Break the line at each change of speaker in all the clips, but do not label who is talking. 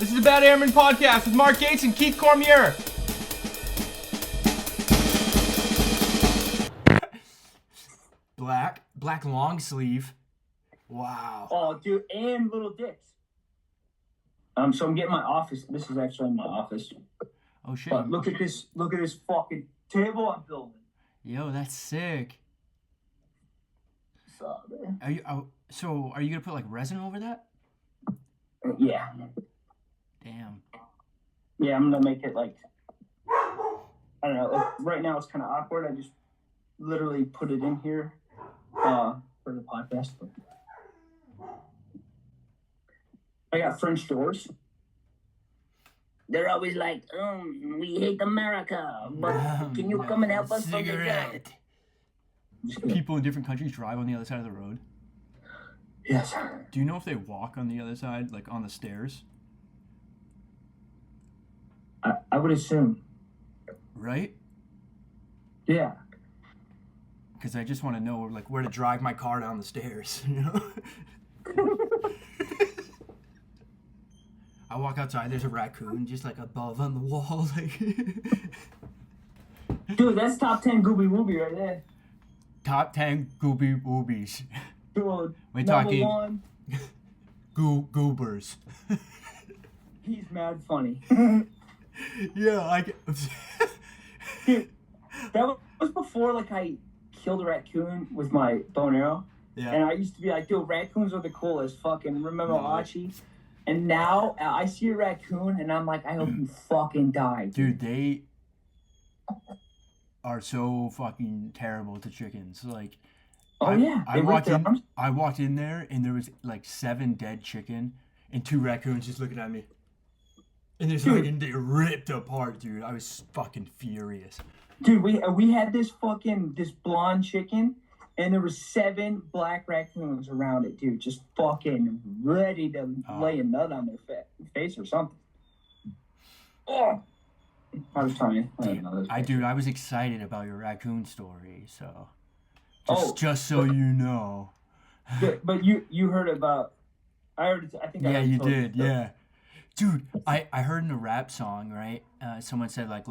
This is the Bad Airmen Podcast with Mark Gates and Keith Cormier. Black long sleeve. Wow.
Oh, dude, and little dicks. So I'm getting my office. This is actually my office.
Oh shit.
But look at this fucking table I'm building.
Yo, that's sick.
So, man.
Are you gonna put like resin over that?
Yeah.
Damn.
Yeah, I'm gonna make it like, I don't know. Like, right now it's kind of awkward. I just literally put it in here for the podcast. I got French doors. They're always like, we hate America, but can you come and help us from the ground?
People in different countries drive on the other side of the road.
Yes.
Do you know if they walk on the other side, like on the stairs?
I would assume.
Right?
Yeah.
Because I just want to know like where to drive my car down the stairs, you know? I walk outside, there's a raccoon just like above on the wall. Like
Dude, that's top 10 Gooby Wooby right there.
Top 10 Gooby Woobies.
Dude,
we're talking
one,
goobers.
He's mad funny.
Yeah,
Dude, that was before like I killed a raccoon with my bow and arrow.
Yeah.
And I used to be like, dude, raccoons are the coolest. Fucking remember Archie? And now I see a raccoon and I'm like, I hope you fucking die.
Dude, they are so fucking terrible to chickens. Like, I walked in there and there was like 7 dead chicken and 2 raccoons just looking at me. And there's fucking they ripped apart, dude. I was fucking furious.
Dude, we had this blonde chicken. And there were 7 black raccoons around it, dude, just fucking ready to lay a nut on their face or something. Oh, I was trying.
I was excited about your raccoon story, so just so you know.
But you heard about? I think.
Yeah, you did. Yeah, dude, I heard in a rap song, right? Someone said like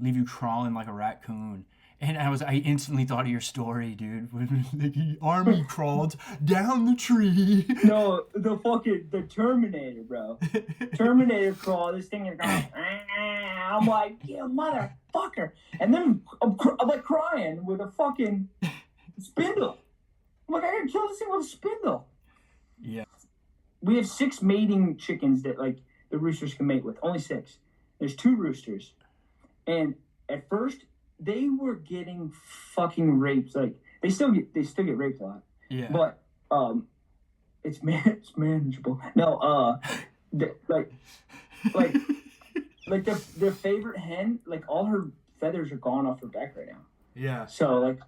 leave you crawling like a raccoon. And I instantly thought of your story, dude. When the army crawled down the tree.
No, the Terminator, bro. Terminator crawl. This thing is going. I'm like, you motherfucker. And then I'm like crying with a fucking spindle. I'm like, I gotta kill this thing with a spindle.
Yeah.
We have 6 mating chickens that like the roosters can mate with. Only 6. There's 2 roosters, and at first. They were getting fucking raped. Like they still get raped a lot.
Yeah.
But it's manageable. No, like their favorite hen. Like all her feathers are gone off her back right now.
Yeah.
So like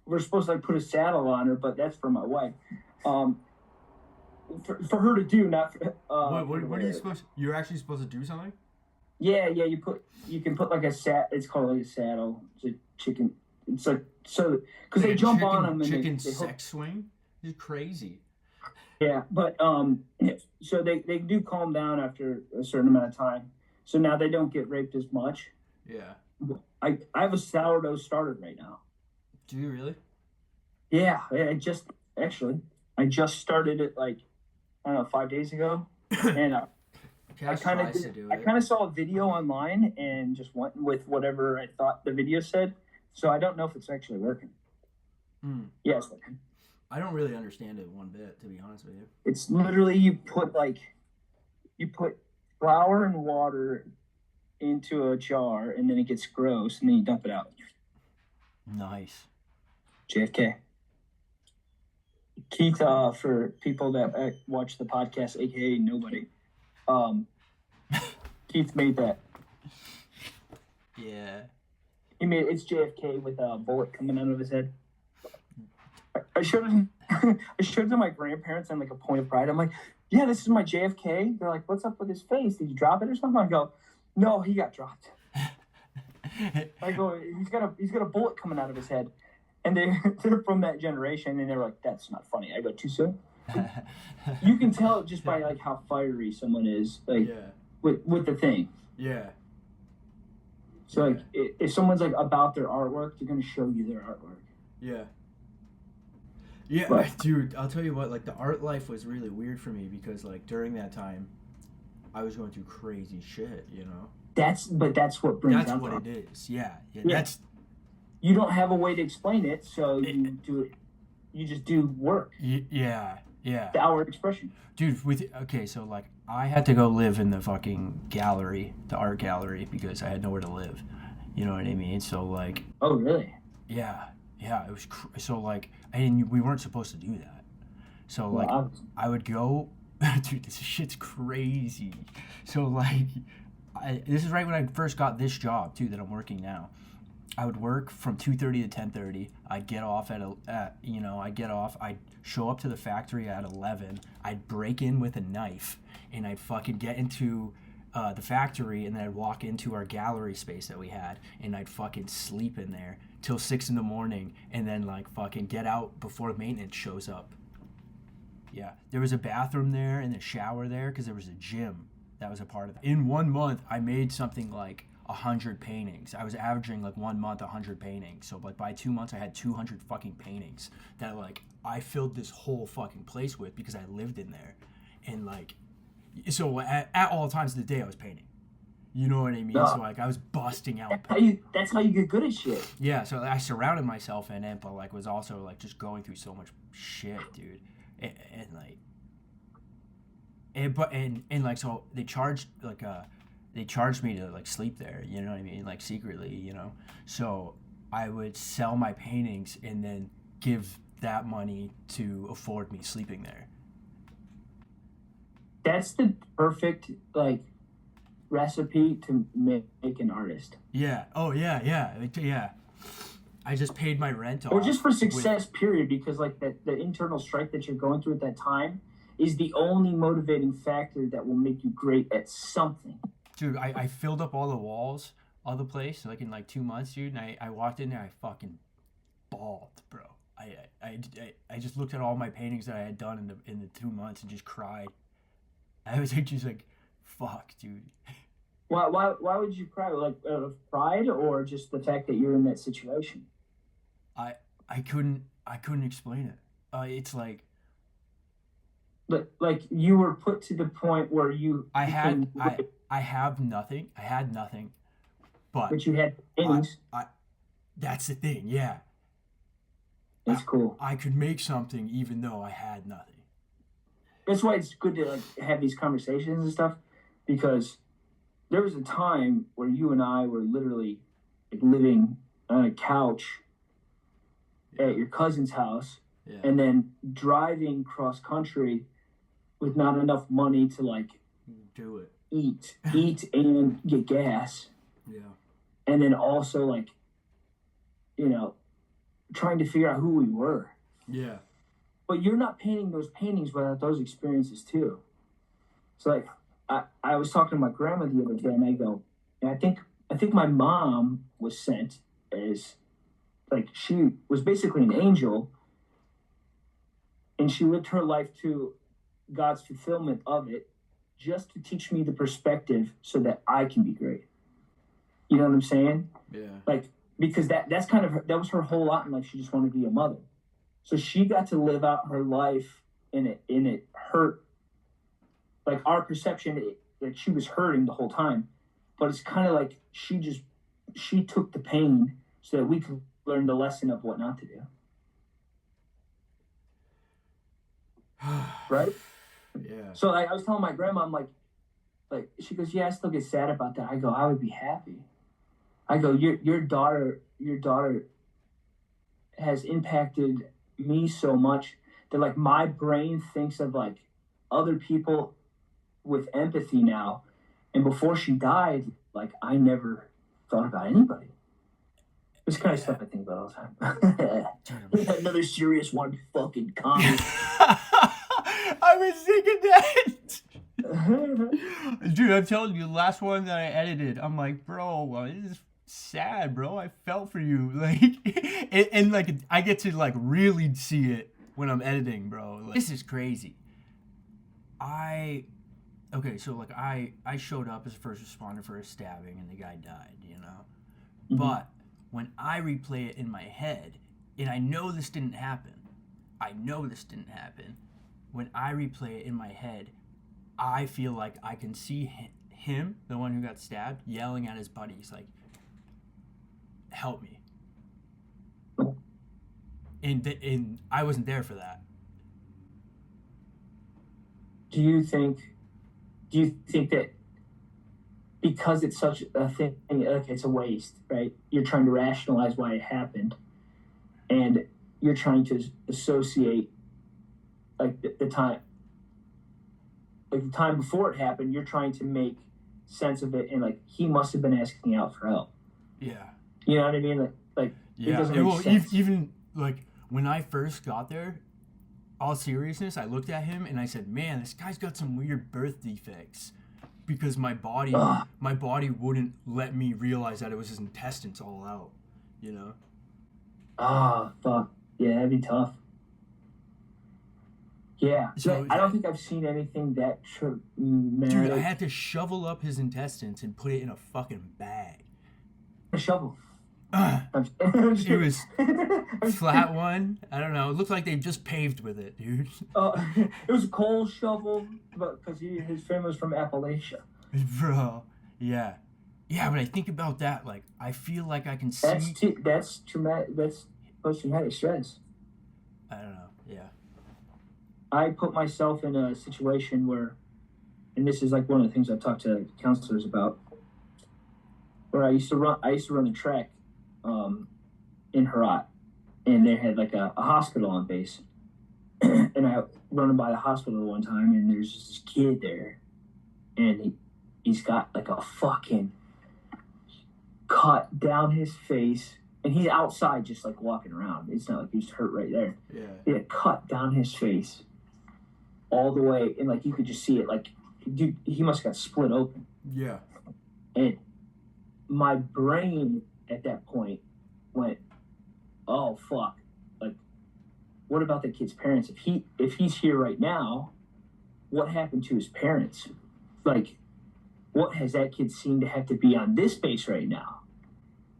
we're supposed to like put a saddle on her, but that's for my wife. For her to do, not for.
What are you supposed? You're actually supposed to do something?
Yeah. You can put like it's called like a saddle. It's a chicken. It's like so because they jump on them and
chicken
they
sex swing. It's crazy.
Yeah, but so they do calm down after a certain amount of time. So now they don't get raped as much.
Yeah.
I have a sourdough started right now.
Do you really?
Yeah. I just started it like I don't know 5 days ago, and. I kind of saw a video online and just went with whatever I thought the video said. So I don't know if it's actually working. Yeah, it's working.
I don't really understand it one bit, to be honest with you.
It's literally you put flour and water into a jar and then it gets gross and then you dump it out.
Nice.
JFK. Keith, for people that watch the podcast, aka nobody. Keith made that.
Yeah.
It's JFK with a bullet coming out of his head. I showed it to my grandparents and like a point of pride. I'm like, yeah, this is my JFK. They're like, what's up with his face? Did you drop it or something? I go, no, he got dropped. I go, he's got a bullet coming out of his head. And they're from that generation, and they're like, that's not funny. I go, too soon? You can tell just by like how fiery someone is. Like, with the thing.
Yeah.
So like, if someone's like about their artwork, they're gonna show you their artwork.
Yeah. Yeah, but, dude, I'll tell you what, like, the art life was really weird for me because, like, during that time, I was going through crazy shit, you know?
That's what brings
That's what it is, yeah. That's...
You don't have a way to explain it, so you do it. You just do work.
Yeah.
The outward expression.
Dude, okay, so, like, I had to go live in the fucking gallery, the art gallery, because I had nowhere to live. You know what I mean? So, like...
Oh, really?
Yeah, it was... So, like, we weren't supposed to do that. So, like, I would go... Dude, this shit's crazy. So, like, this is right when I first got this job, too, that I'm working now. I would work from 2:30 to 10:30. I'd get off I'd show up to the factory at 11. I'd break in with a knife, and I'd fucking get into the factory, and then I'd walk into our gallery space that we had, and I'd fucking sleep in there till 6 in the morning, and then, like, fucking get out before maintenance shows up. Yeah, there was a bathroom there and a shower there because there was a gym that was a part of it. In 1 month, I made something like 100 paintings. I was averaging like 1 month 100 paintings. So like by 2 months I had 200 fucking paintings that like I filled this whole fucking place with because I lived in there. And like, so at all times of the day I was painting. You know what I mean? So like I was busting out.
That's how you get good at shit.
Yeah, so I surrounded myself in it, but like was also like just going through so much shit, dude. And like, so they charged me to like sleep there, you know what I mean, like secretly, you know. So I would sell my paintings and then give that money to afford me sleeping there.
That's the perfect like recipe to make an artist.
Yeah. Oh yeah, yeah. I just paid my rent off.
Or just for success, period, because like the internal strife that you're going through at that time is the only motivating factor that will make you great at something.
Dude, I filled up all the walls of the place like in like 2 months, dude, and I walked in there, I fucking bawled, bro. I just looked at all my paintings that I had done in the 2 months and just cried. I was like, just like, fuck, dude.
Why would you cry? Like out of pride or just the fact that you're in that situation?
I couldn't explain it. It's like,
but like you were put to the point where you
I had nothing, but
you had things.
That's the thing, yeah.
That's cool.
I could make something even though I had nothing.
That's why it's good to like have these conversations and stuff, because there was a time where you and I were literally like, living on a couch at your cousin's house, and then driving cross country with not enough money to like
do it,
eat and get gas.
Yeah. And
then also like, you know, trying to figure out who we were.
Yeah.
But you're not painting those paintings without those experiences too. So like I was talking to my grandma the other day, and I go, and I think my mom was sent as like she was basically an angel, and she lived her life to God's fulfillment of it, just to teach me the perspective so that I can be great. You know what I'm saying?
Yeah. Like
because that was her whole lot in life. She just wanted to be a mother, so she got to live out her life in it hurt. Like our perception that she was hurting the whole time, but it's kind of like she took the pain so that we could learn the lesson of what not to do. Right?
Yeah.
So I was telling my grandma, I'm like she goes, yeah, I still get sad about that. I go, I would be happy. I go, your daughter has impacted me so much that like my brain thinks of like other people with empathy now, and before she died, like I never thought about anybody. This kind of stuff I think about all the time. Another serious one, fucking comment.
I was thinking that. Dude, I'm telling you, the last one that I edited, I'm like, bro, this is sad, bro. I felt for you, like, and like I get to like really see it when I'm editing, bro. Like, this is crazy. okay, so like I showed up as a first responder for a stabbing and the guy died, you know.
Mm-hmm.
But when I replay it in my head, and I know this didn't happen, when I replay it in my head, I feel like I can see him, the one who got stabbed, yelling at his buddies like, "Help me!" And I wasn't there for that.
Do you think that because it's such a thing, like it's a waste, right? You're trying to rationalize why it happened, and you're trying to associate like the time before it happened. You're trying to make sense of it, and like he must have been asking out for help.
Yeah.
You know what I mean? Like
yeah.
It doesn't make sense.
Even like when I first got there, all seriousness, I looked at him and I said, "Man, this guy's got some weird birth defects," because my body wouldn't let me realize that it was his intestines all out, you know.
Fuck. Yeah, that'd be tough. Yeah, so I don't think I've seen anything that traumatic.
Dude, I had to shovel up his intestines and put it in a fucking bag.
A shovel.
It was flat one. I don't know. It looked like they just paved with it, dude.
It was a coal shovel, because his family was from Appalachia.
Bro, yeah, but I think about that. Like, I feel like I can see.
That's traumatic. That's post-traumatic stress.
I don't know. Yeah.
I put myself in a situation where, and this is like one of the things I've talked to counselors about, where I used to run the track in Herat, and they had like a hospital on base. And I running by the hospital one time, and there's just this kid there, and he's got like a fucking cut down his face, and he's outside just like walking around. It's not like he's hurt right there.
Yeah.
He had a cut down his face all the way, and like you could just see it. Like, dude, he must have got split open.
Yeah.
And my brain at that point went, "Oh fuck! Like, what about the kid's parents? If he's here right now, what happened to his parents? Like, what has that kid seen to have to be on this base right now?"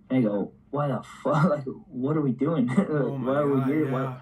And I go, "Why the fuck? Like, what are we doing?
Oh my
Why are we
God,
here?
yeah.